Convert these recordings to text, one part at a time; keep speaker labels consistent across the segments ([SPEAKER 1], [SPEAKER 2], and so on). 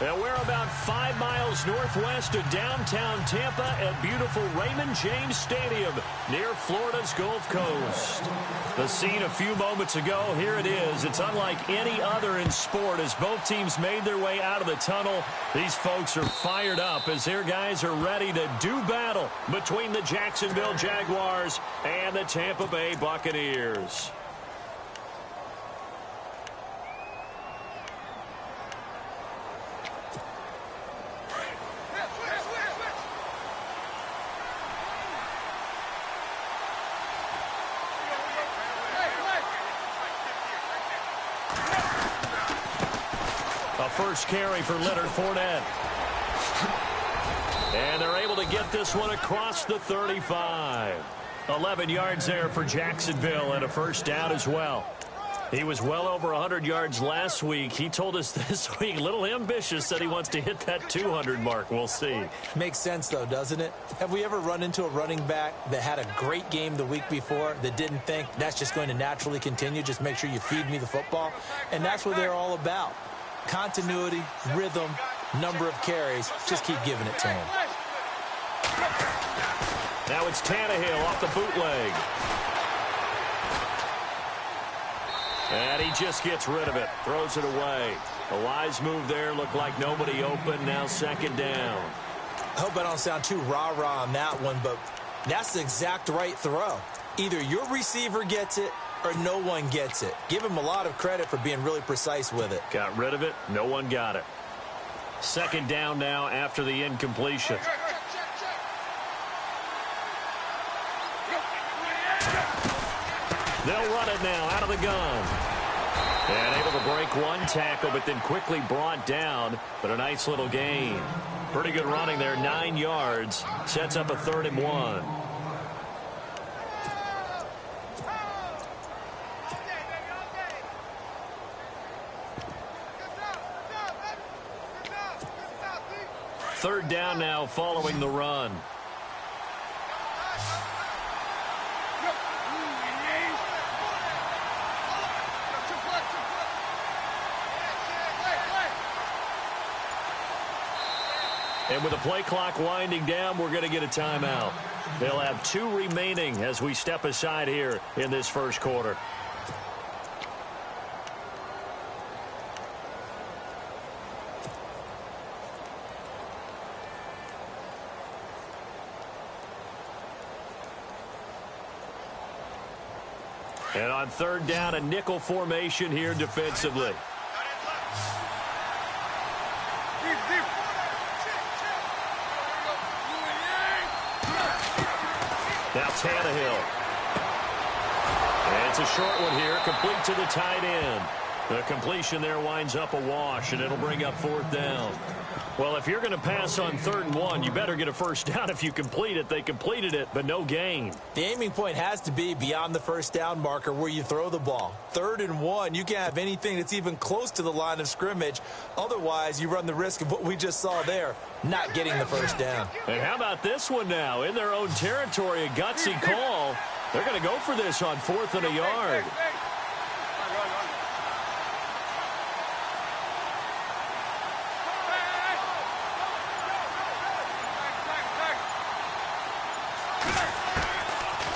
[SPEAKER 1] And we're about 5 miles northwest of downtown Tampa at beautiful Raymond James Stadium near Florida's Gulf Coast. The scene a few moments ago, here it is. It's unlike any other in sport as both teams made their way out of the tunnel. These folks are fired up as their guys are ready to do battle between the Jacksonville Jaguars and the Tampa Bay Buccaneers. First carry for Leonard Fournette. And they're able to get this one across the 35. 11 yards there for Jacksonville and a first down as well. He was well over 100 yards last week. He told us this week, a little ambitious, that he wants to hit that 200 mark. We'll see.
[SPEAKER 2] Makes sense, though, doesn't it? Have we ever run into a running back that had a great game the week before that didn't think that's just going to naturally continue? Just make sure you feed me the football. And that's what they're all about. Continuity, rhythm, number of carries. Just keep giving it to him.
[SPEAKER 1] Now it's Tannehill off the bootleg. And he just gets rid of it. Throws it away. A wise move there. Looked like nobody open. Now second down.
[SPEAKER 2] I hope I don't sound too rah-rah on that one, but that's the exact right throw. Either your receiver gets it or no one gets it. Give him a lot of credit for being really precise with it.
[SPEAKER 1] Got rid of it. No one got it. Second down now after the incompletion. They'll run it now out of the gun. And able to break one tackle, but then quickly brought down. But a nice little gain. Pretty good running there, 9 yards. Sets up a 3rd and 1. Third down now following the run. And with the play clock winding down, we're going to get a timeout. They'll have 2 remaining as we step aside here in this first quarter. And on third down, a nickel formation here defensively. Now Tannehill. And it's a short one here, complete to the tight end. The completion there winds up a wash, and it'll bring up 4th down. Well, if you're going to pass on 3rd and 1, you better get a first down if you complete it. They completed it, but no gain.
[SPEAKER 2] The aiming point has to be beyond the first down marker where you throw the ball. 3rd and 1, you can't have anything that's even close to the line of scrimmage. Otherwise, you run the risk of what we just saw there, not getting the first down.
[SPEAKER 1] And how about this one now? In their own territory, a gutsy call. They're going to go for this on 4th and a yard.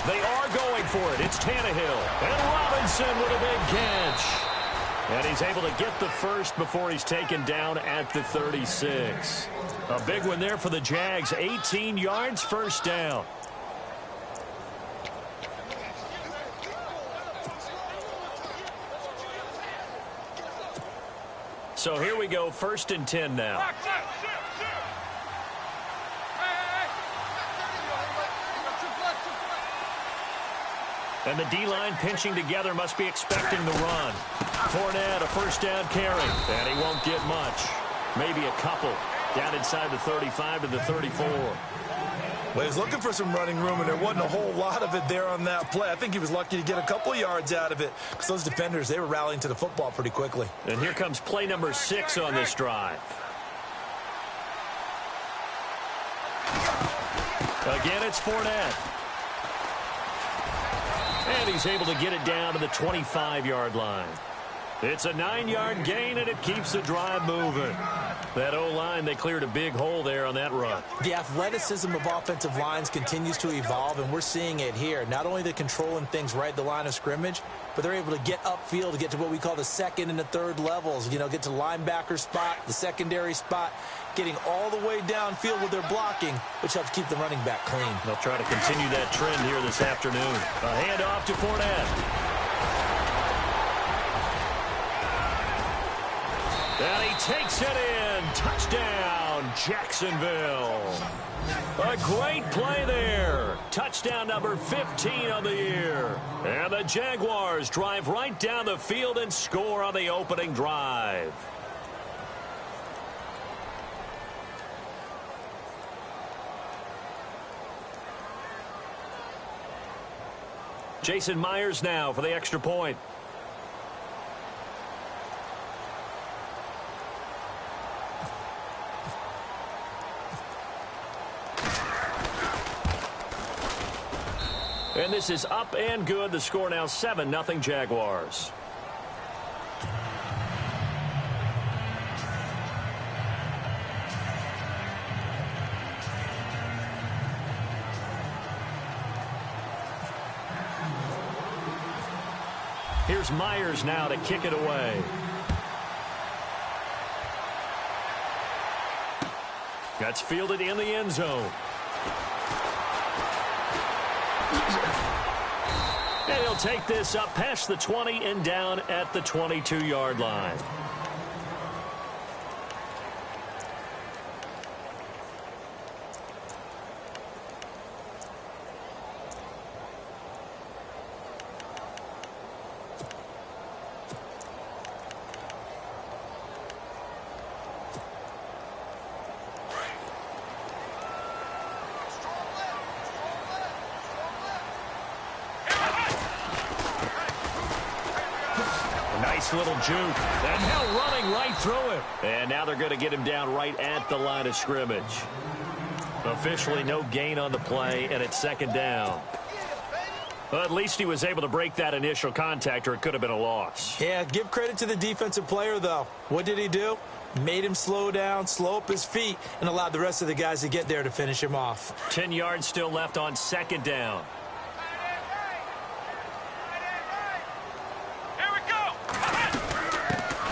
[SPEAKER 1] They are going for it. It's Tannehill. And Robinson with a big catch. And he's able to get the first before he's taken down at the 36. A big one there for the Jags. 18 yards, first down. So here we go, 1st and 10 now. And the D-line pinching together, must be expecting the run. Fournette, a first down carry. And he won't get much. Maybe a couple. Down inside the 35 to the 34.
[SPEAKER 2] Well, he's looking for some running room, and there wasn't a whole lot of it there on that play. I think he was lucky to get a couple of yards out of it because those defenders, they were rallying to the football pretty quickly.
[SPEAKER 1] And here comes play number 6 on this drive. Again, it's Fournette. And he's able to get it down to the 25-yard line. It's a 9-yard gain, and it keeps the drive moving. That O-line, they cleared a big hole there on that run.
[SPEAKER 2] The athleticism of offensive lines continues to evolve, and we're seeing it here. Not only they're controlling things right at the line of scrimmage, but they're able to get upfield to get to what we call the second and the third levels. You know, get to the linebacker spot, the secondary spot, getting all the way downfield with their blocking, which helps keep the running back clean.
[SPEAKER 1] They'll try to continue that trend here this afternoon. A handoff to Fournette. And he takes it in. Touchdown, Jacksonville. A great play there. Touchdown number 15 on the year. And the Jaguars drive right down the field and score on the opening drive. Jason Myers now for the extra point. And this is up and good. The score now 7-0 Jaguars. Here's Myers now to kick it away. That's fielded in the end zone. And he'll take this up past the 20 and down at the 22-yard line. Nice little juke. And now running right through it. And now they're going to get him down right at the line of scrimmage. Officially no gain on the play, and it's second down. Well, at least he was able to break that initial contact, or it could have been a loss.
[SPEAKER 2] Yeah, give credit to the defensive player, though. What did he do? Made him slow down, slow up his feet, and allowed the rest of the guys to get there to finish him off.
[SPEAKER 1] 10 yards still left on second down.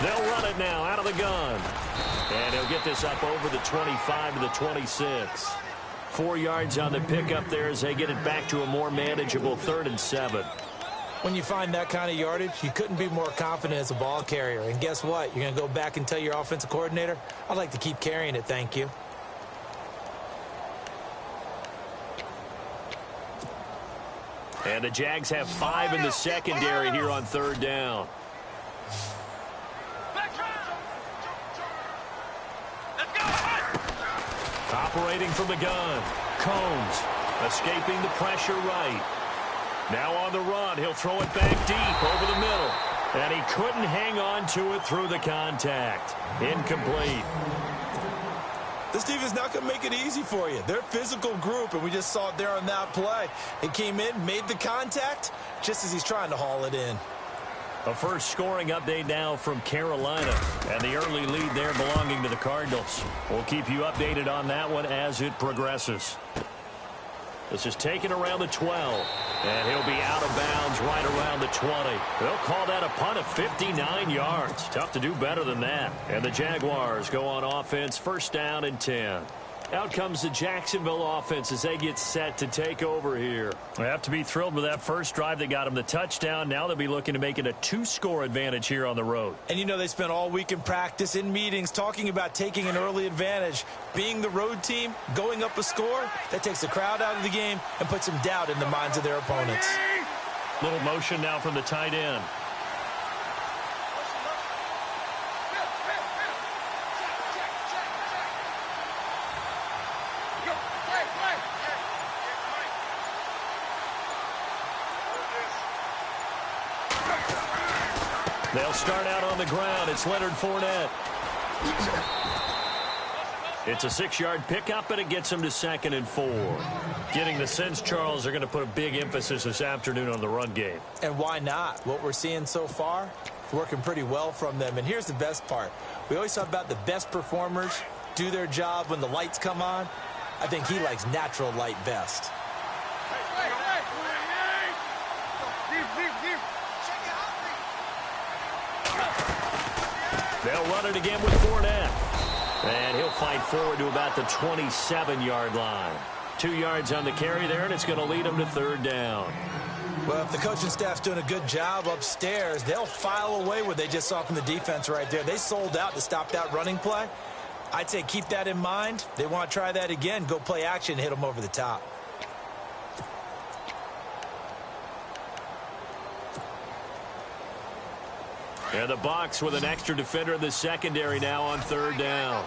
[SPEAKER 1] They'll run it now out of the gun. And he'll get this up over the 25 to the 26. 4 yards on the pickup there as they get it back to a more manageable 3rd and 7.
[SPEAKER 2] When you find that kind of yardage, you couldn't be more confident as a ball carrier. And guess what? You're going to go back and tell your offensive coordinator, I'd like to keep carrying it, thank you.
[SPEAKER 1] And the Jags have 5 in the secondary here on 3rd down. Operating from the gun. Combs escaping the pressure right. Now on the run. He'll throw it back deep over the middle. And he couldn't hang on to it through the contact. Incomplete.
[SPEAKER 2] This defense is not going to make it easy for you. They're a physical group, and we just saw it there on that play. He came in, made the contact, just as he's trying to haul it in.
[SPEAKER 1] A first scoring update now from Carolina, and the early lead there belonging to the Cardinals. We'll keep you updated on that one as it progresses. This is taken around the 12, and he'll be out of bounds right around the 20. They'll call that a punt of 59 yards. Tough to do better than that. And the Jaguars go on offense, 1st down and 10. Out comes the Jacksonville offense as they get set to take over here. They have to be thrilled with that first drive that got them the touchdown. Now they'll be looking to make it a 2-score advantage here on the road.
[SPEAKER 2] And you know they spent all week in practice, in meetings, talking about taking an early advantage. Being the road team, going up a score, that takes the crowd out of the game and puts some doubt in the minds of their opponents.
[SPEAKER 1] Little motion now from the tight end. They'll start out on the ground. It's Leonard Fournette. It's a 6-yard pickup, and it gets him to 2nd and 4. Getting the sense, Charles, are going to put a big emphasis this afternoon on the run game.
[SPEAKER 2] And why not? What we're seeing so far, working pretty well from them. And here's the best part. We always talk about the best performers do their job when the lights come on. I think he likes natural light best.
[SPEAKER 1] They'll run it again with Fournette. And he'll fight forward to about the 27-yard line. 2 yards on the carry there, and it's going to lead him to third down.
[SPEAKER 2] Well, if the coaching staff's doing a good job upstairs, they'll file away what they just saw from the defense right there. They sold out to stop that running play. I'd say keep that in mind. They want to try that again. Go play action, hit them over the top.
[SPEAKER 1] And the Bucs with an extra defender in the secondary now on third down.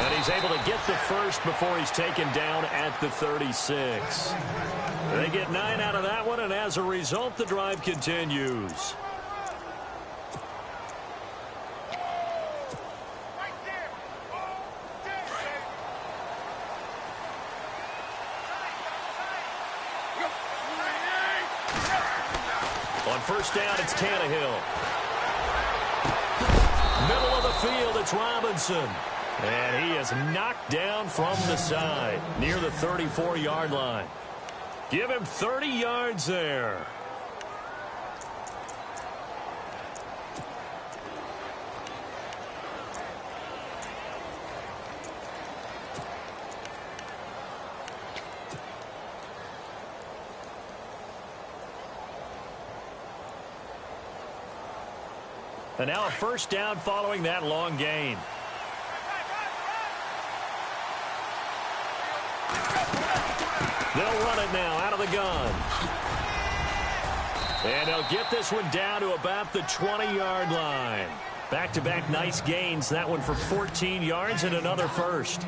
[SPEAKER 1] And he's able to get the first before he's taken down at the 36. They get 9 out of that one, and as a result, the drive continues. On first down, it's Tannehill. Middle of the field, it's Robinson. And he is knocked down from the side near the 34-yard line. Give him 30 yards there. And now a first down following that long gain. They'll run it now out of the gun. And they'll get this one down to about the 20-yard line. Back-to-back nice gains. That one for 14 yards and another first.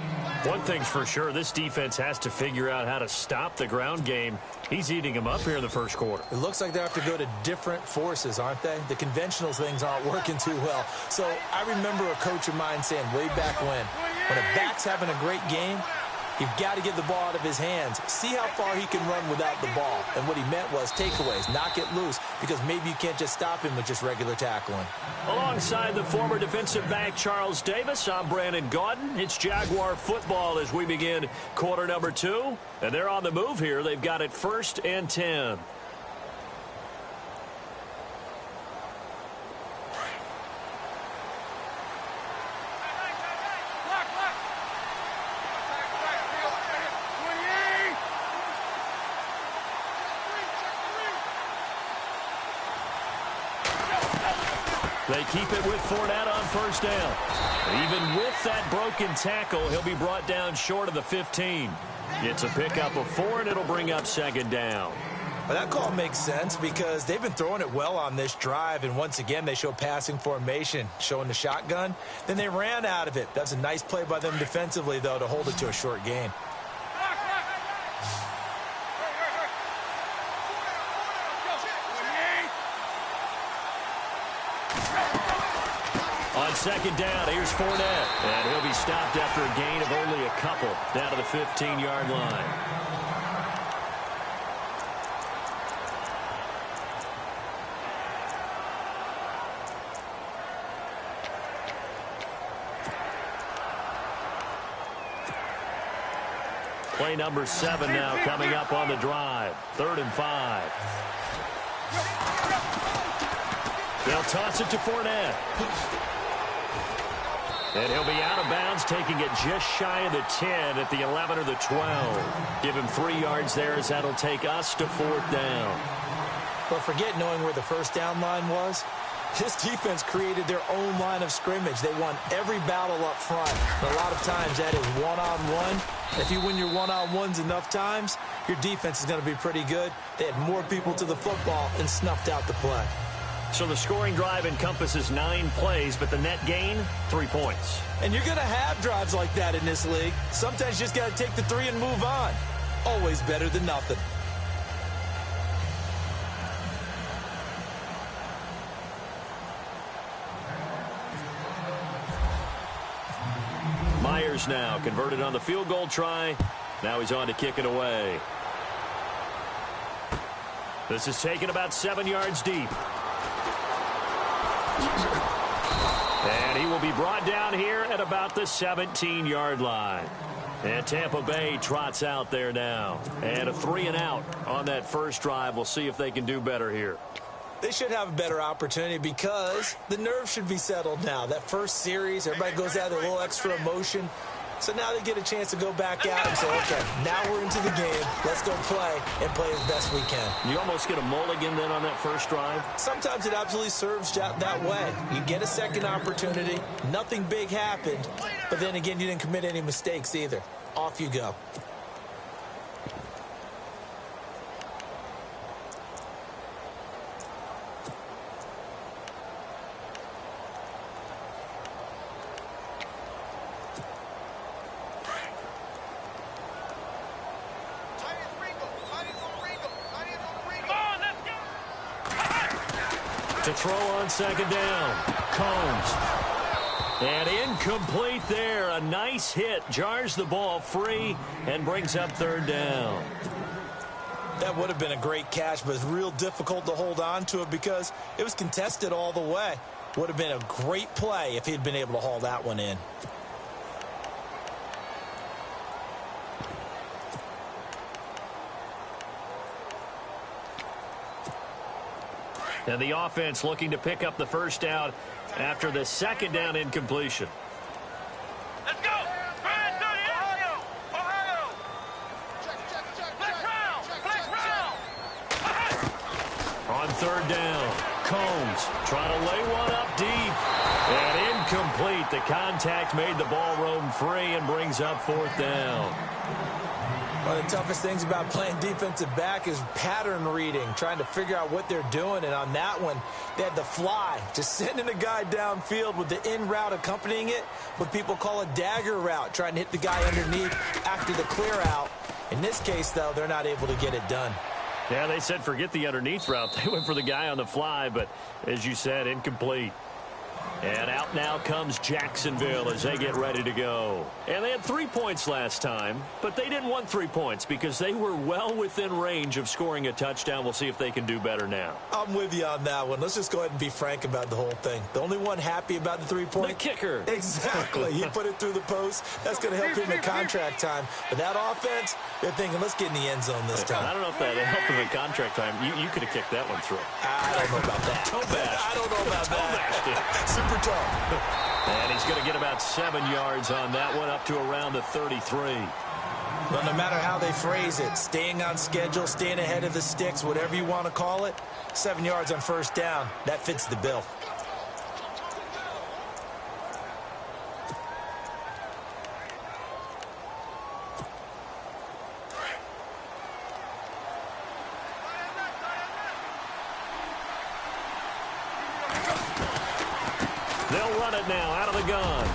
[SPEAKER 1] One thing's for sure, this defense has to figure out how to stop the ground game. He's eating them up here in the first quarter.
[SPEAKER 2] It looks like they have to go to different forces, aren't they? The conventional things aren't working too well. So I remember a coach of mine saying way back when a back's having a great game, you've got to get the ball out of his hands. See how far he can run without the ball. And what he meant was takeaways, knock it loose, because maybe you can't just stop him with just regular tackling.
[SPEAKER 1] Alongside the former defensive back Charles Davis, I'm Brandon Gaudin. It's Jaguar football as we begin quarter number 2. And they're on the move here. They've got it 1st and 10. They keep it with Fournette on first down. Even with that broken tackle, he'll be brought down short of the 15. It's a pickup of 4, and it'll bring up second down.
[SPEAKER 2] Well, that call makes sense because they've been throwing it well on this drive, and once again, they show passing formation, showing the shotgun. Then they ran out of it. That's a nice play by them defensively, though, to hold it to a short gain.
[SPEAKER 1] On second down, here's Fournette. And he'll be stopped after a gain of only a couple down to the 15-yard line. Play number 7 now coming up on the drive. 3rd and 5. They'll toss it to Fournette. And he'll be out of bounds, taking it just shy of the 10 at the 11 or the 12. Give him 3 yards there as that'll take us to 4th down.
[SPEAKER 2] But forget knowing where the first down line was. This defense created their own line of scrimmage. They won every battle up front. But a lot of times that is one-on-one. If you win your one-on-ones enough times, your defense is going to be pretty good. They had more people to the football and snuffed out the play.
[SPEAKER 1] So the scoring drive encompasses 9 plays, but the net gain, 3 points.
[SPEAKER 2] And you're going to have drives like that in this league. Sometimes you just got to take the 3 and move on. Always better than nothing.
[SPEAKER 1] Jaguars now. Converted on the field goal try. Now he's on to kick it away. This is taken about 7 yards deep. And he will be brought down here at about the 17-yard line. And Tampa Bay trots out there now. And a 3-and-out on that first drive. We'll see if they can do better here.
[SPEAKER 2] They should have a better opportunity because the nerves should be settled now. That first series, everybody goes out with a little extra emotion. So now they get a chance to go back out and say, okay, now we're into the game. Let's go play and play as best we can.
[SPEAKER 1] You almost get a mulligan then on that first drive?
[SPEAKER 2] Sometimes it absolutely serves that way. You get a second opportunity. Nothing big happened. But then again, you didn't commit any mistakes either. Off you go.
[SPEAKER 1] To throw on second down. Combs. And incomplete there. A nice hit. Jars the ball free and brings up third down.
[SPEAKER 2] That would have been a great catch, but it's real difficult to hold on to it because it was contested all the way. Would have been a great play if he'd been able to haul that one in.
[SPEAKER 1] And the offense looking to pick up the first down after the second down incompletion.
[SPEAKER 3] Let's go! Ohio! Ohio! Flex round!
[SPEAKER 1] On third down, Combs trying to lay one up deep. And incomplete. The contact made the ball roam free and brings up fourth down.
[SPEAKER 2] One of the toughest things about playing defensive back is pattern reading, trying to figure out what they're doing. And on that one, they had the fly, just sending a guy downfield with the in route accompanying it, what people call a dagger route, trying to hit the guy underneath after the clear out. In this case, though, they're not able to get it done.
[SPEAKER 1] Yeah, they said forget the underneath route. They went for the guy on the fly, but as you said, incomplete. And out now comes Jacksonville as they get ready to go. And they had 3 points last time, but they didn't want 3 points because they were well within range of scoring a touchdown. We'll see if they can do better now.
[SPEAKER 2] I'm with you on that one. Let's just go ahead and be frank about the whole thing. The only one happy about the 3-point?
[SPEAKER 1] The kicker.
[SPEAKER 2] Exactly. He put it through the post. That's going to help him in contract time. But that offense, they're thinking, let's get in the end zone this time.
[SPEAKER 1] I don't know if that helped him in contract time. You could have kicked that one through.
[SPEAKER 2] I don't know about that. I don't know about that. Super tough.
[SPEAKER 1] And he's going to get about 7 yards on that one, up to around the 33.
[SPEAKER 2] Well, no matter how they phrase it, staying on schedule, staying ahead of the sticks, whatever you want to call it, 7 yards on first down, that fits the bill.
[SPEAKER 1] They'll run it now out of the gun.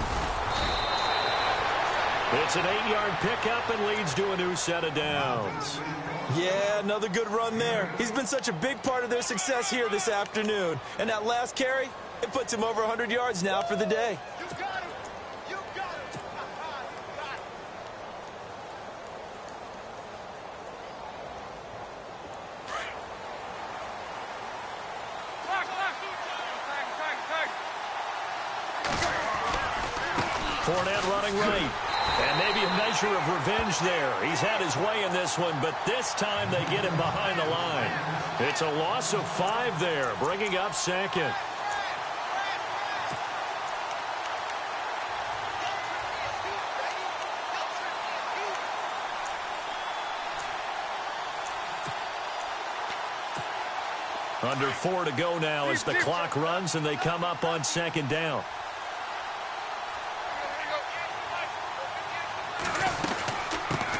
[SPEAKER 1] It's an 8-yard pickup and leads to a new set of downs.
[SPEAKER 2] Yeah, another good run there. He's been such a big part of their success here this afternoon. And that last carry, it puts him over 100 yards now for the day.
[SPEAKER 3] You got him! You got him!
[SPEAKER 1] Fournette running right. And maybe a measure of revenge there. He's had his way in this one, but this time they get him behind the line. It's a loss of 5 there, bringing up second. Under 4 to go now as the clock runs and they come up on second down.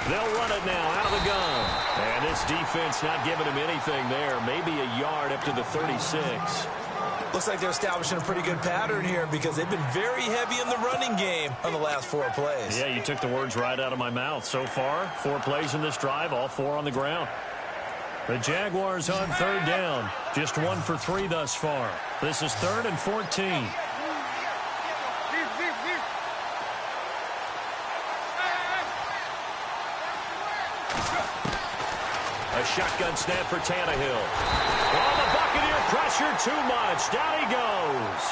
[SPEAKER 1] They'll run it now out of the gun. And this defense not giving him anything there. Maybe a yard up to the 36.
[SPEAKER 2] Looks like they're establishing a pretty good pattern here because they've been very heavy in the running game on the last 4 plays.
[SPEAKER 1] Yeah, you took the words right out of my mouth. So far, 4 plays in this drive, all 4 on the ground. The Jaguars on third down. Just 1 for 3 thus far. This is 3rd and 14. A shotgun snap for Tannehill. Oh, the Buccaneer pressure too much. Down he goes.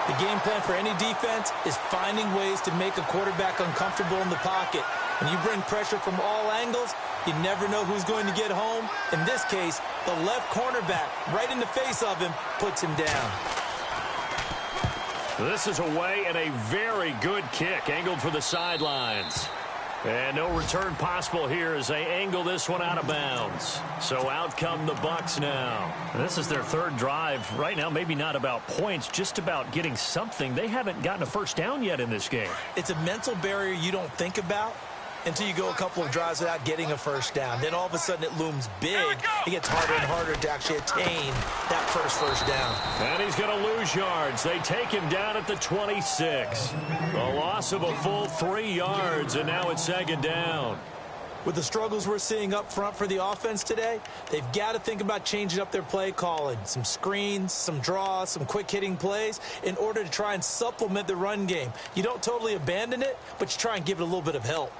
[SPEAKER 2] The game plan for any defense is finding ways to make a quarterback uncomfortable in the pocket. When you bring pressure from all angles, you never know who's going to get home. In this case, the left cornerback, right in the face of him, puts him down.
[SPEAKER 1] This is away and a very good kick, angled for the sidelines. And no return possible here as they angle this one out of bounds. So out come the Bucs now. This is their third drive. Right now, maybe not about points, just about getting something. They haven't gotten a first down yet in this game.
[SPEAKER 2] It's a mental barrier you don't think about until you go a couple of drives without getting a first down. Then all of a sudden it looms big. It gets harder and harder to actually attain that first down.
[SPEAKER 1] And he's going to lose yards. They take him down at the 26. A loss of a full 3 yards, and now it's second down.
[SPEAKER 2] With the struggles we're seeing up front for the offense today, they've got to think about changing up their play calling. Some screens, some draws, some quick-hitting plays in order to try and supplement the run game. You don't totally abandon it, but you try and give it a little bit of help.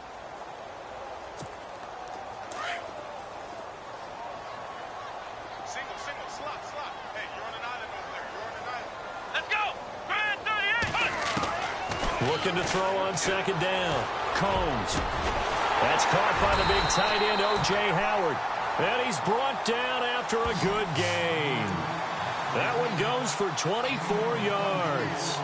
[SPEAKER 1] Looking to throw on second down. Combs. That's caught by the big tight end, O.J. Howard. And he's brought down after a good game. That one goes for 24 yards.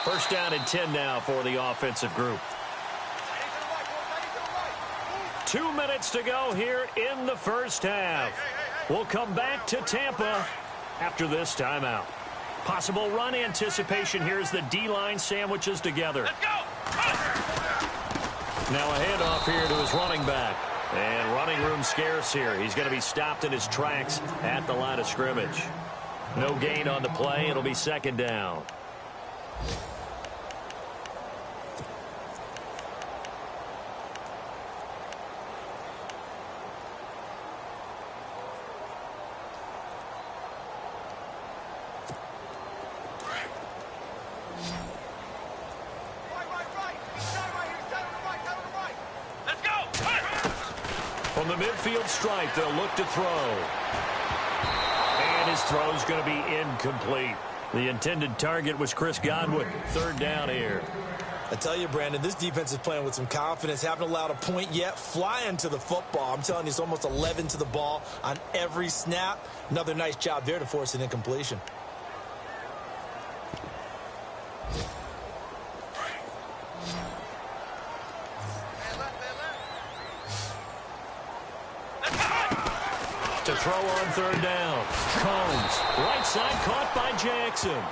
[SPEAKER 1] First down and 10 now for the offensive group. 2 minutes to go here in the first half. We'll come back to Tampa after this timeout. Possible run anticipation here as the D-line sandwiches together.
[SPEAKER 3] Let's go!
[SPEAKER 1] Now a handoff here to his running back. And running room scarce here. He's going to be stopped in his tracks at the line of scrimmage. No gain on the play. It'll be second down. From the midfield stripe, they'll look to throw. And his throw's going to be incomplete. The intended target was Chris Godwin. Third down here.
[SPEAKER 2] I tell you, Brandon, this defense is playing with some confidence. Haven't allowed a point yet. Flying to the football. I'm telling you, it's almost 11 to the ball on every snap. Another nice job there to force an incompletion. To throw on third down.
[SPEAKER 1] Combs, right side, caught by Jackson.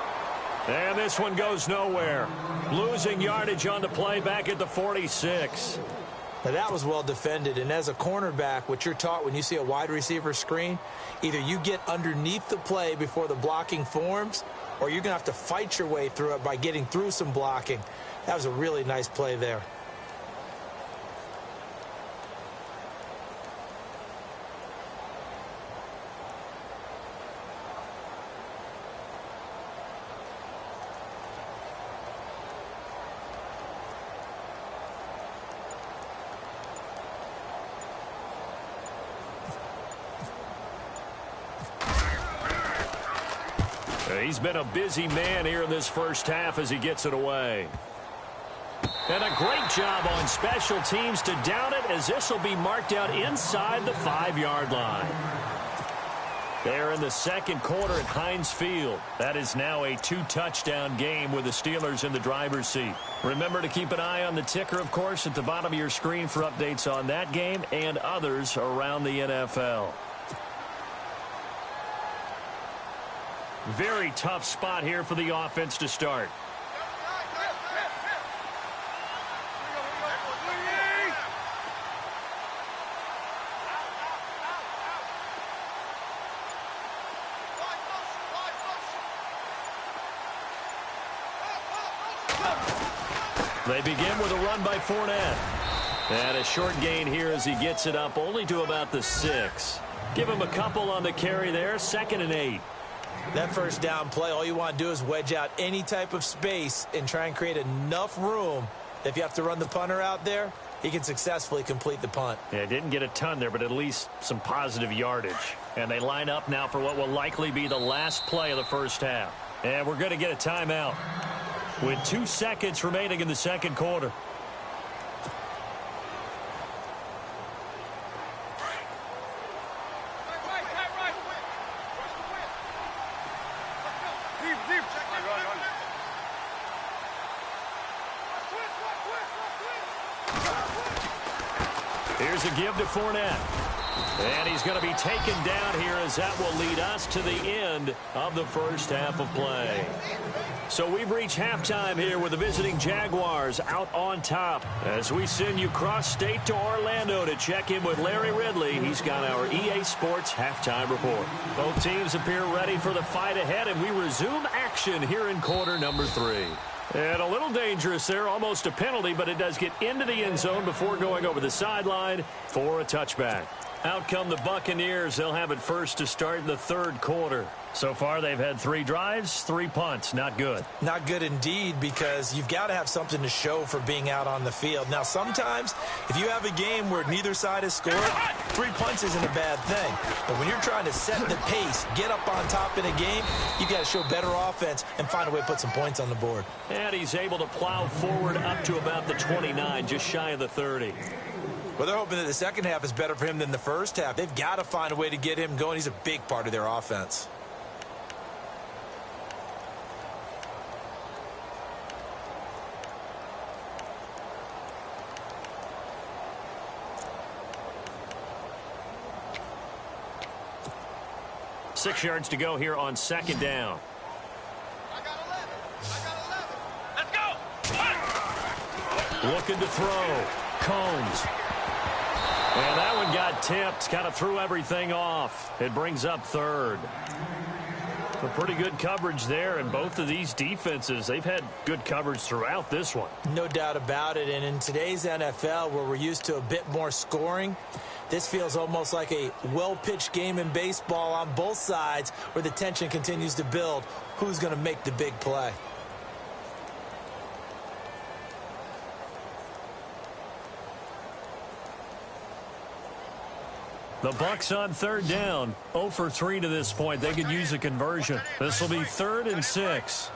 [SPEAKER 1] And this one goes nowhere. Losing yardage on the play back at the 46.
[SPEAKER 2] Now that was well defended, and as a cornerback, what you're taught when you see a wide receiver screen, either you get underneath the play before the blocking forms, or you're going to have to fight your way through it by getting through some blocking. That was a really nice play there.
[SPEAKER 1] He's been a busy man here in this first half as he gets it away. And a great job on special teams to down it, as this will be marked out inside the 5-yard line. They're in the second quarter at Heinz Field. That is now a 2-touchdown game with the Steelers in the driver's seat. Remember to keep an eye on the ticker, of course, at the bottom of your screen for updates on that game and others around the NFL. Very tough spot here for the offense to start. They begin with a run by Fournette. And a short gain here as he gets it up only to about the 6. Give him a couple on the carry there, 2nd and 8.
[SPEAKER 2] That first down play, all you want to do is wedge out any type of space and try and create enough room that if you have to run the punter out there, he can successfully complete the punt.
[SPEAKER 1] Yeah, didn't get a ton there, but at least some positive yardage. And they line up now for what will likely be the last play of the first half. And we're going to get a timeout with 2 seconds remaining in the second quarter. Here's a give to Fournette. And he's going to be taken down here as that will lead us to the end of the first half of play. So we've reached halftime here with the visiting Jaguars out on top. As we send you cross-state to Orlando to check in with Larry Ridley. He's got our EA Sports halftime report. Both teams appear ready for the fight ahead, and we resume action here in quarter number 3. And a little dangerous there, almost a penalty, but it does get into the end zone before going over the sideline for a touchback. Out come the Buccaneers. They'll have it first to start in the third quarter. So far, they've had 3 drives, 3 punts. Not good.
[SPEAKER 2] Not good indeed, because you've got to have something to show for being out on the field. Now, sometimes, if you have a game where neither side has scored, 3 punts isn't a bad thing. But when you're trying to set the pace, get up on top in a game, you've got to show better offense and find a way to put some points on the board.
[SPEAKER 1] And he's able to plow forward up to about the 29, just shy of the 30.
[SPEAKER 2] Well, they're hoping that the second half is better for him than the first half. They've got to find a way to get him going. He's a big part of their offense.
[SPEAKER 1] Six yards to go here on second down.
[SPEAKER 3] I got 11. Let's go.
[SPEAKER 1] Looking to throw. Combs. And that one got tipped. Kind of threw everything off. It brings up third. A pretty good coverage there, and both of these defenses, they've had good coverage throughout this one.
[SPEAKER 2] No doubt about it, and in today's NFL, where we're used to a bit more scoring, this feels almost like a well-pitched game in baseball on both sides where the tension continues to build. Who's going to make the big play?
[SPEAKER 1] The Bucs on third down. 0 for 3 to this point. They could use a conversion. This will be 3rd and 6.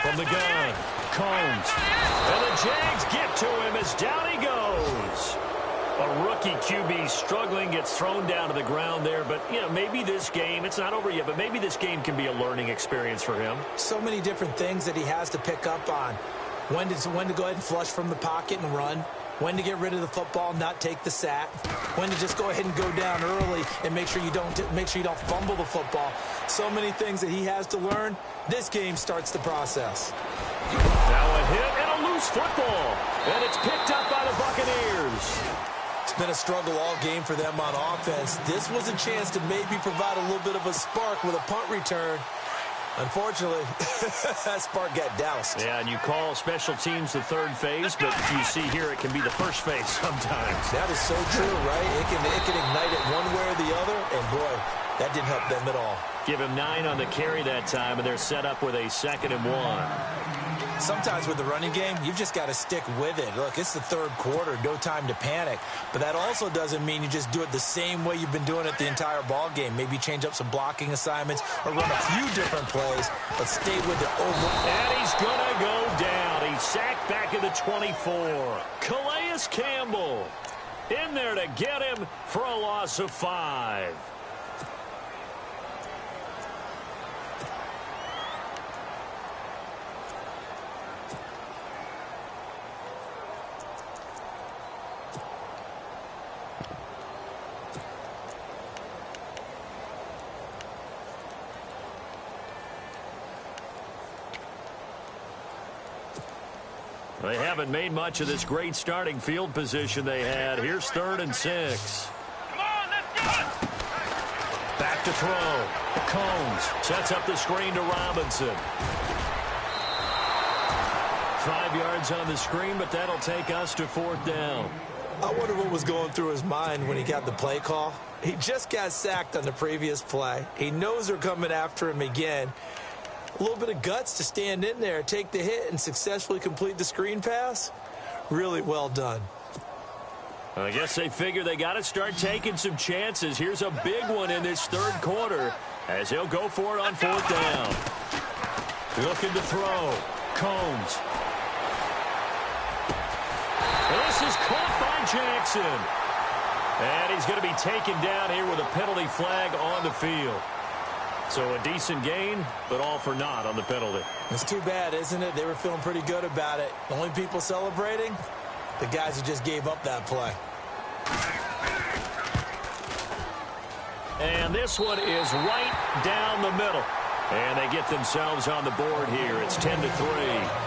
[SPEAKER 1] From the gun, Combs. And the Jags get to him as down he goes. A rookie QB struggling, gets thrown down to the ground there. But, you know, maybe this game, it's not over yet, but maybe this game can be a learning experience for him.
[SPEAKER 2] So many different things that he has to pick up on. When to go ahead and flush from the pocket and run. When to get rid of the football, not take the sack. When to just go ahead and go down early and make sure you don't fumble the football. So many things that he has to learn. This game starts the process.
[SPEAKER 1] Now a hit and a loose football. And it's picked up by the Buccaneers.
[SPEAKER 2] It's been a struggle all game for them on offense. This was a chance to maybe provide a little bit of a spark with a punt return. Unfortunately, that spark got doused.
[SPEAKER 1] Yeah, and you call special teams the third phase, but you see here it can be the first phase sometimes.
[SPEAKER 2] That is so true, right? It can ignite it one way or the other, and boy, that didn't help them at all.
[SPEAKER 1] Give him 9 on the carry that time, and they're set up with a 2nd and 1.
[SPEAKER 2] Sometimes with the running game, you've just got to stick with it. Look, it's the third quarter, no time to panic. But that also doesn't mean you just do it the same way you've been doing it the entire ball game. Maybe change up some blocking assignments or run a few different plays, but stay with it over.
[SPEAKER 1] And he's going to go down. He's sacked back at the 24. Calais Campbell in there to get him for a loss of 5. They haven't made much of this great starting field position they had. Here's 3rd and 6.
[SPEAKER 3] Come on, let's go.
[SPEAKER 1] Back to throw. Combs sets up the screen to Robinson. 5 yards on the screen, but that'll take us to 4th down.
[SPEAKER 2] I wonder what was going through his mind when he got the play call. He just got sacked on the previous play. He knows they're coming after him again. A little bit of guts to stand in there, take the hit, and successfully complete the screen pass. Really well done.
[SPEAKER 1] I guess they figure they got to start taking some chances. Here's a big one in this third quarter as he'll go for it on fourth down. Looking to throw. Combs. This is caught by Jackson. And he's going to be taken down here with a penalty flag on the field. So a decent gain, but all for naught on the penalty.
[SPEAKER 2] It's too bad, isn't it? They were feeling pretty good about it. The only people celebrating, the guys who just gave up that play.
[SPEAKER 1] And this one is right down the middle. And they get themselves on the board here. It's 10-3.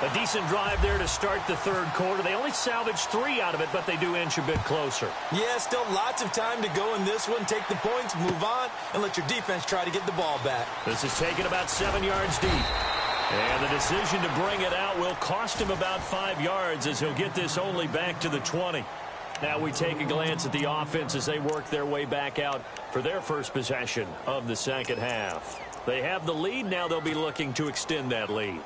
[SPEAKER 1] A decent drive there to start the third quarter. They only salvaged 3 out of it, but they do inch a bit closer.
[SPEAKER 2] Yeah, still lots of time to go in this one. Take the points, move on, and let your defense try to get the ball back.
[SPEAKER 1] This is taken about 7 yards deep. And the decision to bring it out will cost him about 5 yards as he'll get this only back to the 20. Now we take a glance at the offense as they work their way back out for their first possession of the second half. They have the lead. Now they'll be looking to extend that lead.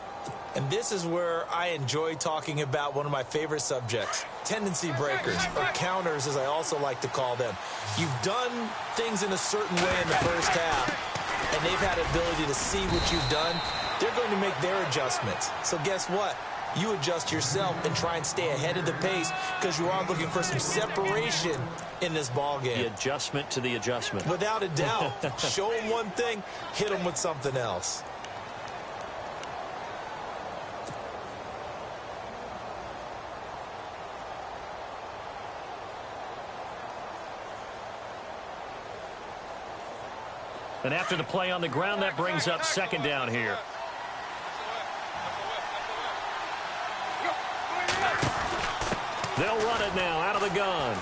[SPEAKER 2] And this is where I enjoy talking about one of my favorite subjects, tendency breakers, or counters as I also like to call them. You've done things in a certain way in the first half, and they've had ability to see what you've done. They're going to make their adjustments. So guess what? You adjust yourself and try and stay ahead of the pace because you are looking for some separation in this ball game.
[SPEAKER 1] The adjustment to the adjustment.
[SPEAKER 2] Without a doubt. Show them one thing, hit them with something else.
[SPEAKER 1] And after the play on the ground, that brings up second down here. They'll run it now out of the gun.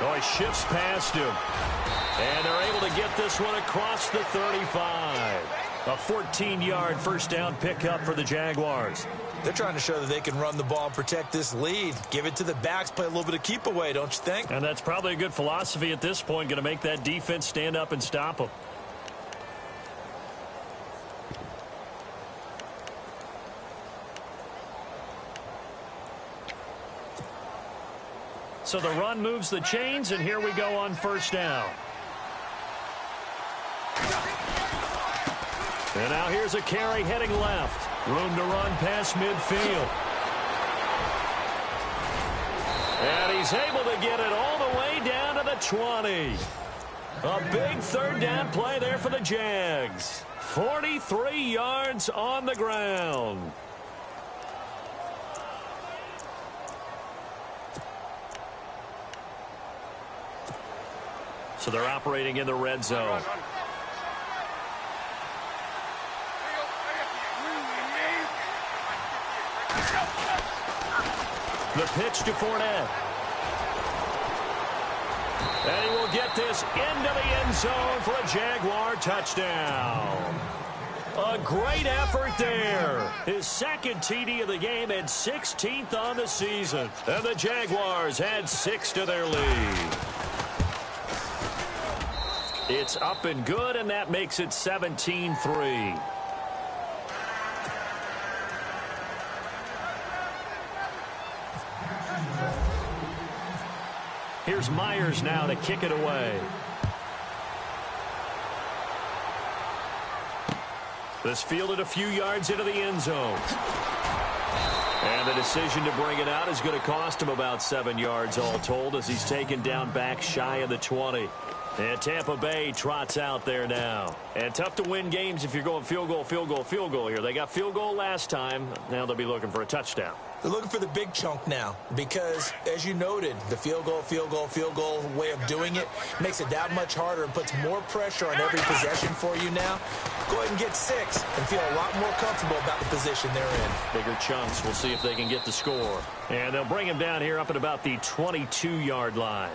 [SPEAKER 1] Oh, he shifts past him. And they're able to get this one across the 35. A 14-yard first down pickup for the Jaguars.
[SPEAKER 2] They're trying to show that they can run the ball and protect this lead. Give it to the backs, play a little bit of keep away, don't you think?
[SPEAKER 1] And that's probably a good philosophy at this point, going to make that defense stand up and stop them. So the run moves the chains, and here we go on first down. And now here's a carry heading left. Room to run past midfield. And he's able to get it all the way down to the 20. A big third down play there for the Jags. 43 yards on the ground. So they're operating in the red zone. The pitch to Fournette. And he will get this into the end zone for a Jaguar touchdown. A great effort there. His second TD of the game and 16th on the season. And the Jaguars add 6 to their lead. It's up and good, and that makes it 17-3. Here's Myers now to kick it away. This fielded a few yards into the end zone. And the decision to bring it out is going to cost him about 7 yards all told as he's taken down back shy of the 20. And Tampa Bay trots out there now. And tough to win games if you're going field goal, field goal, field goal here. They got field goal last time. Now they'll be looking for a touchdown.
[SPEAKER 2] They're looking for the big chunk now because, as you noted, the field goal way of doing it makes it that much harder and puts more pressure on every possession for you now. Go ahead and get 6 and feel a lot more comfortable about the position they're in.
[SPEAKER 1] Bigger chunks. We'll see if they can get the score. And they'll bring him down here up at about the 22-yard line.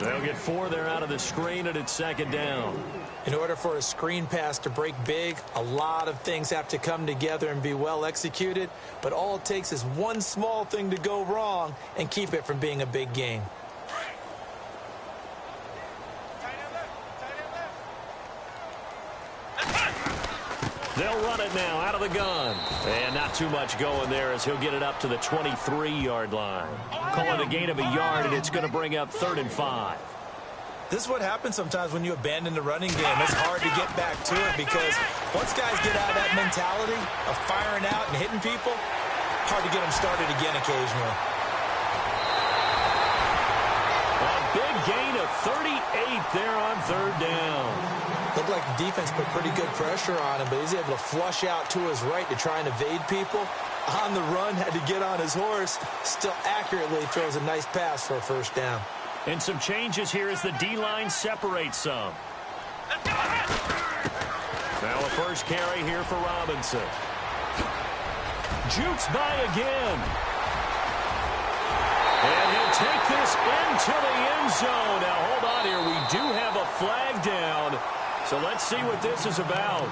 [SPEAKER 1] They'll get 4 there out of the screen, and it's second down.
[SPEAKER 2] In order for a screen pass to break big, a lot of things have to come together and be well executed, but all it takes is one small thing to go wrong and keep it from being a big gain.
[SPEAKER 1] They'll run it now out of the gun. And not too much going there as he'll get it up to the 23-yard line. Call it a gain of a yard, and it's going to bring up 3rd and 5.
[SPEAKER 2] This is what happens sometimes when you abandon the running game. It's hard to get back to it because once guys get out of that mentality of firing out and hitting people, hard to get them started again occasionally.
[SPEAKER 1] A big gain of 38 there on 3rd down.
[SPEAKER 2] Looked like the defense put pretty good pressure on him, but he's able to flush out to his right to try and evade people. On the run, had to get on his horse. Still accurately throws a nice pass for a 1st down.
[SPEAKER 1] And some changes here as the D-line separates some. Now a first carry here for Robinson. Jukes by again. And he'll take this into the end zone. Now hold on here. We do have a flag down. So let's see what this is about.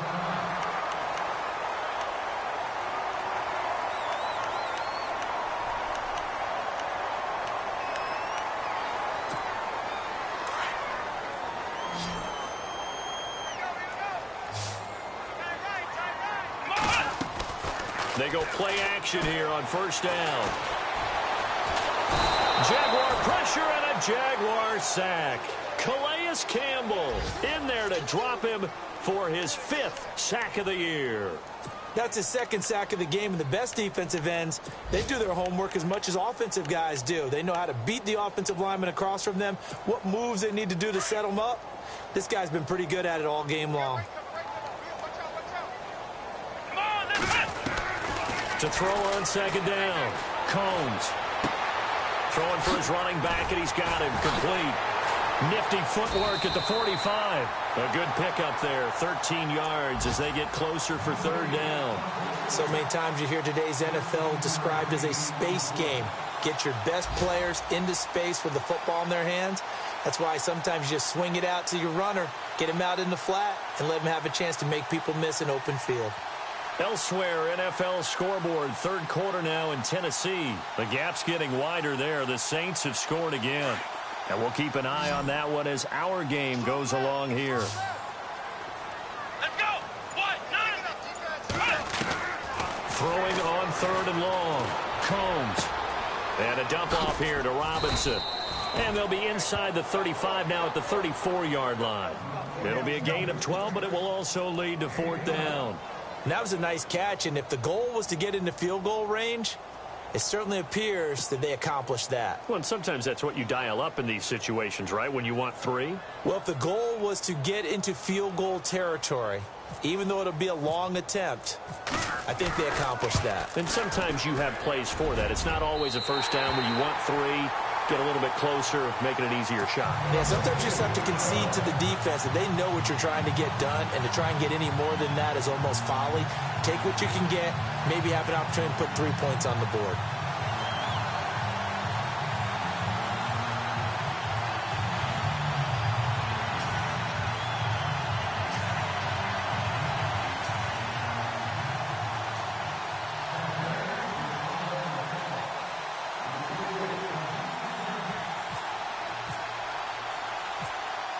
[SPEAKER 1] They go play action here on 1st down. Jaguar pressure and a Jaguar sack. Calais Campbell in there to drop him for his 5th sack of the year.
[SPEAKER 2] That's his 2nd sack of the game, and the best defensive ends, they do their homework as much as offensive guys do. They know how to beat the offensive lineman across from them, what moves they need to do to set them up. This guy's been pretty good at it all game long.
[SPEAKER 1] To throw on 2nd down. Combs throwing for his running back, and he's got him complete. Nifty footwork at the 45. A good pickup there, 13 yards as they get closer for 3rd down.
[SPEAKER 2] So many times you hear today's NFL described as a space game. Get your best players into space with the football in their hands. That's why sometimes you just swing it out to your runner, get him out in the flat, and let him have a chance to make people miss an open field.
[SPEAKER 1] Elsewhere, NFL scoreboard, 3rd quarter now in Tennessee. The gap's getting wider there. The Saints have scored again. And we'll keep an eye on that one as our game goes along here.
[SPEAKER 3] Let's go! What?
[SPEAKER 1] Throwing on 3rd and long. Combs. And a dump off here to Robinson. And they'll be inside the 35 now at the 34-yard line. It'll be a gain of 12, but it will also lead to 4th down.
[SPEAKER 2] And that was a nice catch, and if the goal was to get into field goal range, it certainly appears that they accomplished that.
[SPEAKER 1] Well, and sometimes that's what you dial up in these situations, right, when you want 3?
[SPEAKER 2] Well, if the goal was to get into field goal territory, even though it'll be a long attempt, I think they accomplished that.
[SPEAKER 1] And sometimes you have plays for that. It's not always a 1st down where you want 3, get a little bit closer, make it an easier shot.
[SPEAKER 2] Yeah, sometimes you just have to concede to the defense that they know what you're trying to get done, and to try and get any more than that is almost folly. Take what you can get, maybe have an opportunity to put 3 points on the board.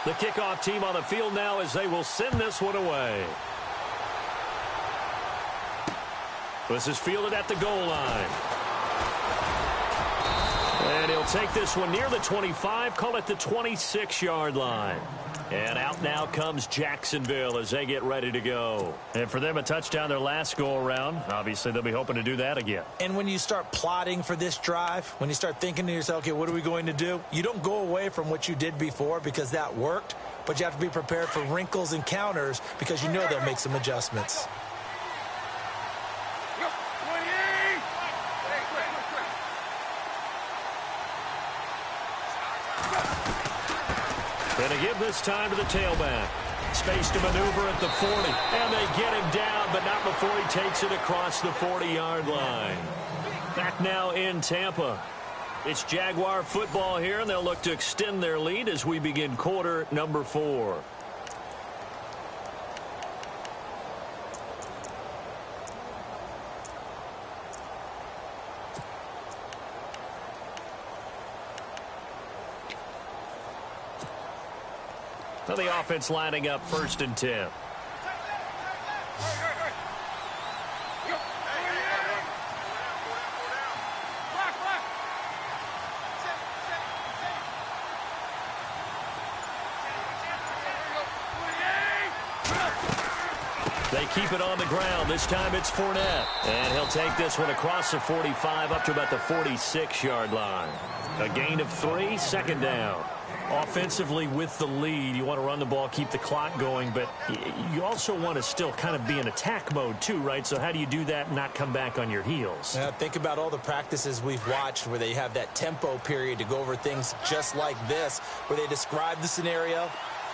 [SPEAKER 1] The kickoff team on the field now as they will send this one away. This is fielded at the goal line. And he'll take this one near the 25, call it the 26-yard line. And out now comes Jacksonville as they get ready to go. And for them, a touchdown their last go-around. Obviously, they'll be hoping to do that again.
[SPEAKER 2] And when you start plotting for this drive, when you start thinking to yourself, okay, what are we going to do? You don't go away from what you did before because that worked, but you have to be prepared for wrinkles and counters because you know they'll make some adjustments.
[SPEAKER 1] And to give this time to the tailback. Space to maneuver at the 40. And they get him down, but not before he takes it across the 40-yard line. Back now in Tampa. It's Jaguar football here, and they'll look to extend their lead as we begin quarter number 4. So the offense lining up 1st and 10. They keep it on the ground. This time it's Fournette. And he'll take this one across the 45 up to about the 46-yard line. A gain of 3, 2nd down. Offensively with the lead, you want to run the ball, keep the clock going, but you also want to still kind of be in attack mode too, right? So how do you do that and not come back on your heels?
[SPEAKER 2] Think about all the practices we've watched where they have that tempo period to go over things just like this, where they describe the scenario,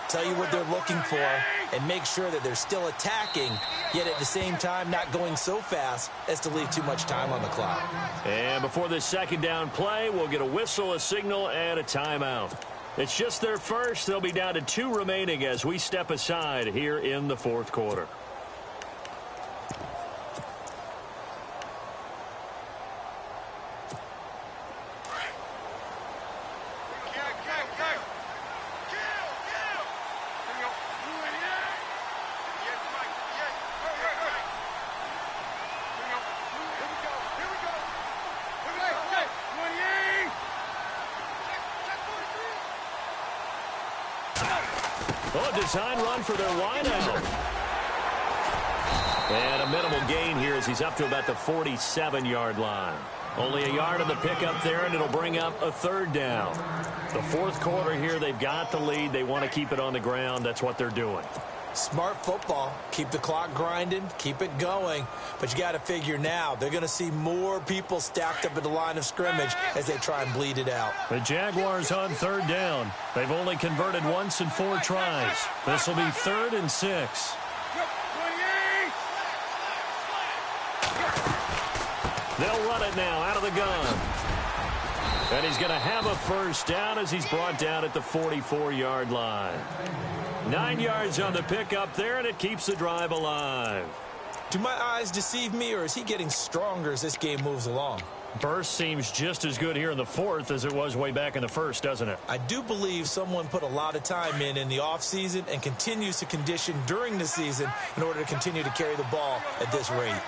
[SPEAKER 2] tell you what they're looking for, and make sure that they're still attacking, yet at the same time not going so fast as to leave too much time on the clock.
[SPEAKER 1] And before this 2nd down play, we'll get a whistle, a signal, and a timeout. It's just their first. They'll be down to 2 remaining as we step aside here in the 4th quarter. Design run for their wideout. And a minimal gain here as he's up to about the 47-yard line. Only a yard on the pickup there, and it'll bring up a 3rd down. The 4th quarter here, they've got the lead. They want to keep it on the ground. That's what they're doing.
[SPEAKER 2] Smart football. Keep the clock grinding. Keep it going. But you got to figure now they're going to see more people stacked up at the line of scrimmage as they try and bleed it out.
[SPEAKER 1] The Jaguars on 3rd down. They've only converted once in 4 tries. This will be 3rd and 6. They'll run it now out of the gun. And he's going to have a 1st down as he's brought down at the 44-yard line. 9 yards on the pickup there, and it keeps the drive alive.
[SPEAKER 2] Do my eyes deceive me, or is he getting stronger as this game moves along?
[SPEAKER 1] Burst seems just as good here in the 4th as it was way back in the 1st, doesn't it?
[SPEAKER 2] I do believe someone put a lot of time in the offseason and continues to condition during the season in order to continue to carry the ball at this rate.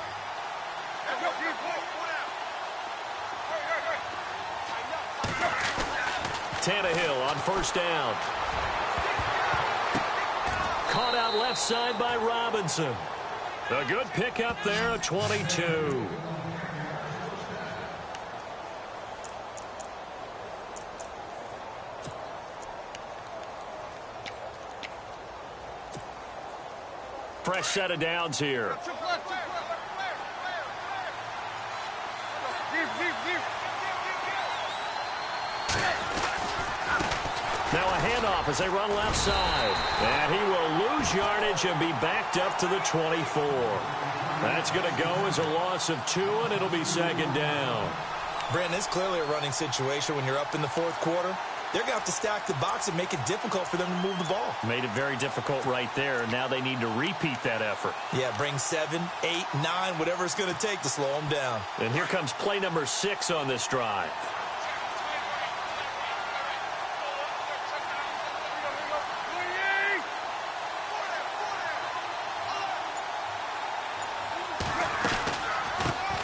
[SPEAKER 1] Tannehill on 1st down. Caught out left side by Robinson. A good pickup there at 22. Fresh set of downs here. Now a handoff as they run left side. And he will lose yardage and be backed up to the 24. That's going to go as a loss of 2, and it'll be 2nd down.
[SPEAKER 2] Brandon, it's clearly a running situation when you're up in the 4th quarter. They're going to have to stack the box and make it difficult for them to move the ball.
[SPEAKER 1] Made it very difficult right there. Now they need to repeat that effort.
[SPEAKER 2] Yeah, bring 7, 8, 9, whatever it's going to take to slow them down.
[SPEAKER 1] And here comes play number 6 on this drive.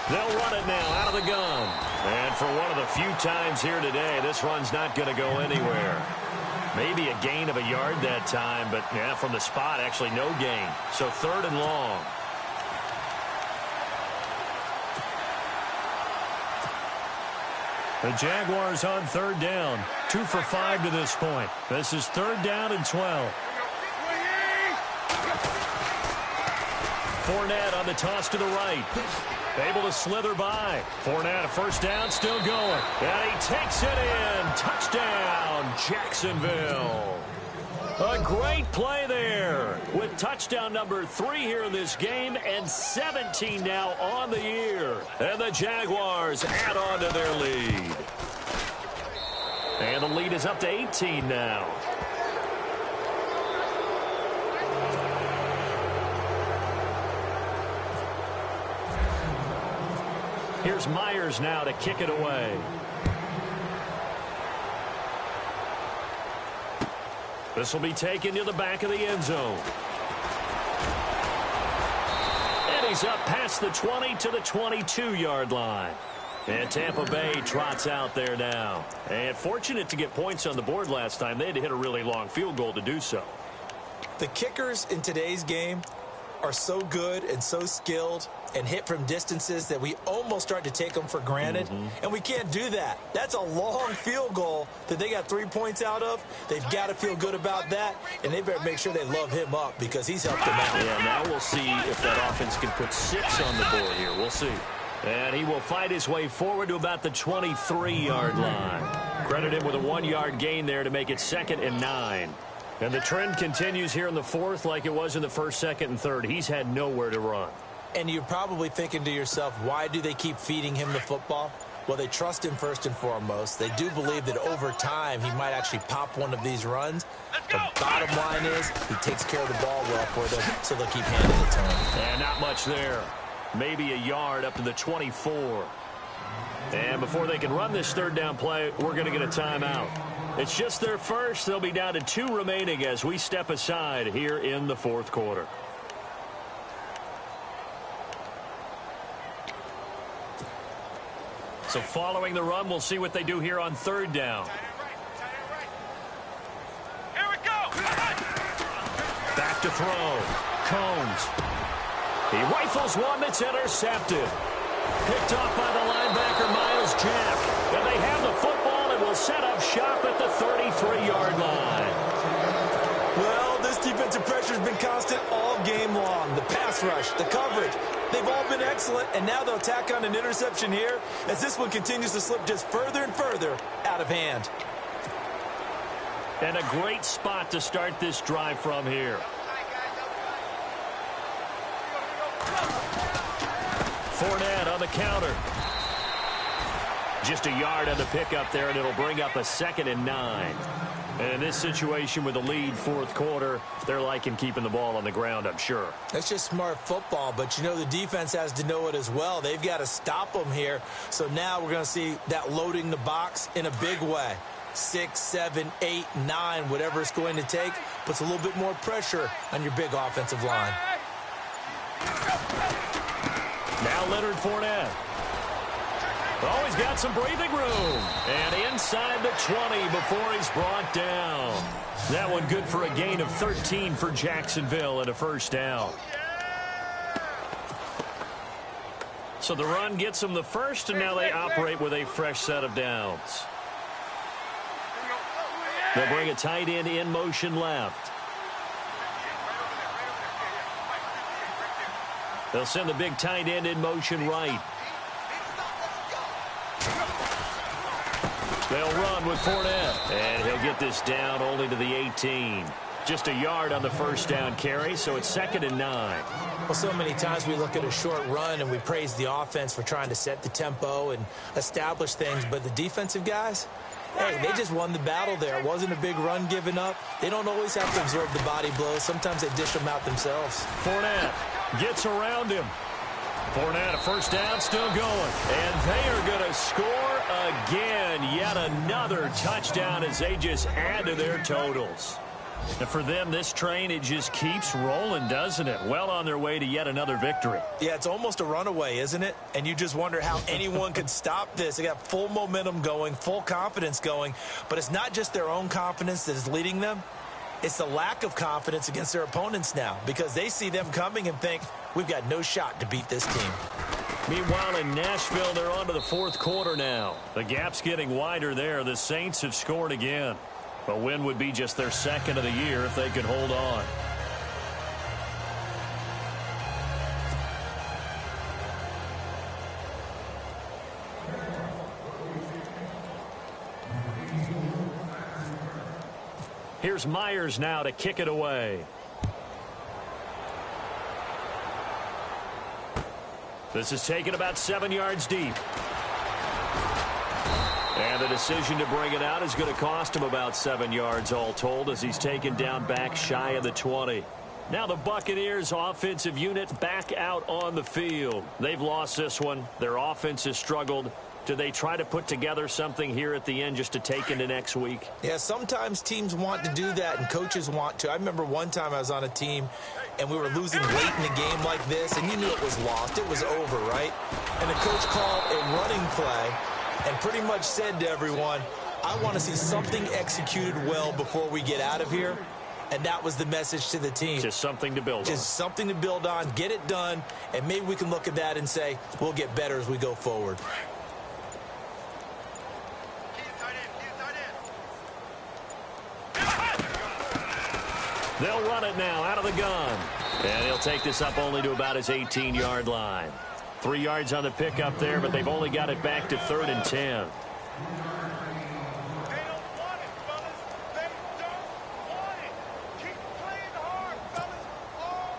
[SPEAKER 1] They'll run it now out of the gun. And for one of the few times here today, this run's not going to go anywhere. Maybe a gain of a yard that time, but yeah, from the spot, actually no gain. So 3rd and long. The Jaguars on 3rd down. 2 for 5 to this point. This is 3rd down and 12. Fournette on the toss to the right. Able to slither by. Fournette, a 1st down, still going. And he takes it in. Touchdown, Jacksonville. A great play there with touchdown number 3 here in this game and 17 now on the year. And the Jaguars add on to their lead. And the lead is up to 18 now. Here's Myers now to kick it away. This will be taken to the back of the end zone. And he's up past the 20 to the 22-yard line. And Tampa Bay trots out there now. And fortunate to get points on the board last time. They had to hit a really long field goal to do so.
[SPEAKER 2] The kickers in today's game are so good and so skilled and hit from distances that we almost start to take them for granted. And we can't do that. That's a long field goal that they got 3 points out of. They've got to feel good about that, and they better make sure they love him up because he's helped them out.
[SPEAKER 1] Yeah, now we'll see if that offense can put 6 on the board here. We'll see. And he will fight his way forward to about the 23-yard line. Credit him with a 1-yard gain there to make it 2nd and 9. And the trend continues here in the fourth like it was in the first, second, and third. He's had nowhere to run.
[SPEAKER 2] And you're probably thinking to yourself, why do they keep feeding him the football? Well, they trust him first and foremost. They do believe that over time he might actually pop one of these runs. The bottom line is he takes care of the ball well for them, so they'll keep handing it to him.
[SPEAKER 1] And not much there. Maybe a yard up to the 24. And before they can run this third down play, we're going to get a timeout. It's just their first. They'll be down to 2 remaining as we step aside here in the fourth quarter. So following the run, we'll see what they do here on third down.
[SPEAKER 3] Here we go.
[SPEAKER 1] Back to throw. Combs. He rifles one that's intercepted. Picked off by the linebacker, Miles Jack. And they have the football and will set up shop at the 33-yard line.
[SPEAKER 2] Well, this defensive pressure has been constant all game long. The pass rush, the coverage, they've all been excellent, and now they'll tack on an interception here as this one continues to slip just further and further out of hand.
[SPEAKER 1] And a great spot to start this drive from here. Fournette on the counter. Just a yard on the pickup there, and it'll bring up a 2nd and 9. And in this situation with a lead fourth quarter, they're liking keeping the ball on the ground, I'm sure.
[SPEAKER 2] That's just smart football, but you know the defense has to know it as well. They've got to stop them here. So now we're going to see that loading the box in a big way. 6, 7, 8, 9, whatever it's going to take, puts a little bit more pressure on your big offensive line.
[SPEAKER 1] Now Leonard Fournette. Oh, he's got some breathing room. And inside the 20 before he's brought down. That one good for a gain of 13 for Jacksonville and a first down. So the run gets them the first, and now they operate with a fresh set of downs. They'll bring a tight end in motion left. They'll send the big tight end in motion right. They'll run with Fournette. And he'll get this down only to the 18. Just a yard on the first down carry, so it's 2nd and 9.
[SPEAKER 2] Well, so many times we look at a short run and we praise the offense for trying to set the tempo and establish things, but the defensive guys, hey, they just won the battle there. It wasn't a big run given up. They don't always have to absorb the body blows. Sometimes they dish them out themselves.
[SPEAKER 1] Fournette gets around him. Fournette, a first down, still going. And they are going to score again. Yet another touchdown as they just add to their totals. And for them, this train, it just keeps rolling, doesn't it? Well on their way to yet another victory.
[SPEAKER 2] Yeah, it's almost a runaway, isn't it? And you just wonder how anyone could stop this. They got full momentum going, full confidence going. But it's not just their own confidence that is leading them. It's the lack of confidence against their opponents now because they see them coming and think, we've got no shot to beat this team.
[SPEAKER 1] Meanwhile, in Nashville, they're on to the fourth quarter now. The gap's getting wider there. The Saints have scored again. A win would be just their second of the year if they could hold on. Here's Myers now to kick it away. This is taken about 7 yards deep. And the decision to bring it out is going to cost him about 7 yards all told as he's taken down back shy of the 20. Now the Buccaneers offensive unit back out on the field. They've lost this one. Their offense has struggled. Do they try to put together something here at the end just to take into next week?
[SPEAKER 2] Yeah, sometimes teams want to do that and coaches want to. I remember one time I was on a team and we were losing late in a game like this and you knew it was lost. It was over, right? And the coach called a running play and pretty much said to everyone, I want to see something executed well before we get out of here. And that was the message to the team.
[SPEAKER 1] Just something to build on.
[SPEAKER 2] Just something to build on, get it done, and maybe we can look at that and say, we'll get better as we go forward.
[SPEAKER 1] They'll run it now out of the gun. And he'll take this up only to about his 18-yard line. 3 yards on the pickup there, but they've only got it back to 3rd and 10.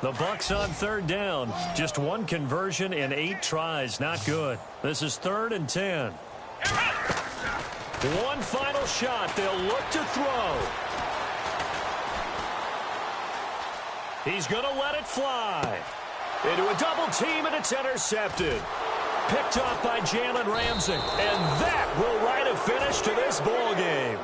[SPEAKER 1] The Bucs on 3rd down. Just one conversion in 8 tries. Not good. This is 3rd and 10. One final shot. They'll look to throw. He's going to let it fly. Into a double team, and it's intercepted. Picked off by Jalen Ramsey. And that will write a finish to this ball game.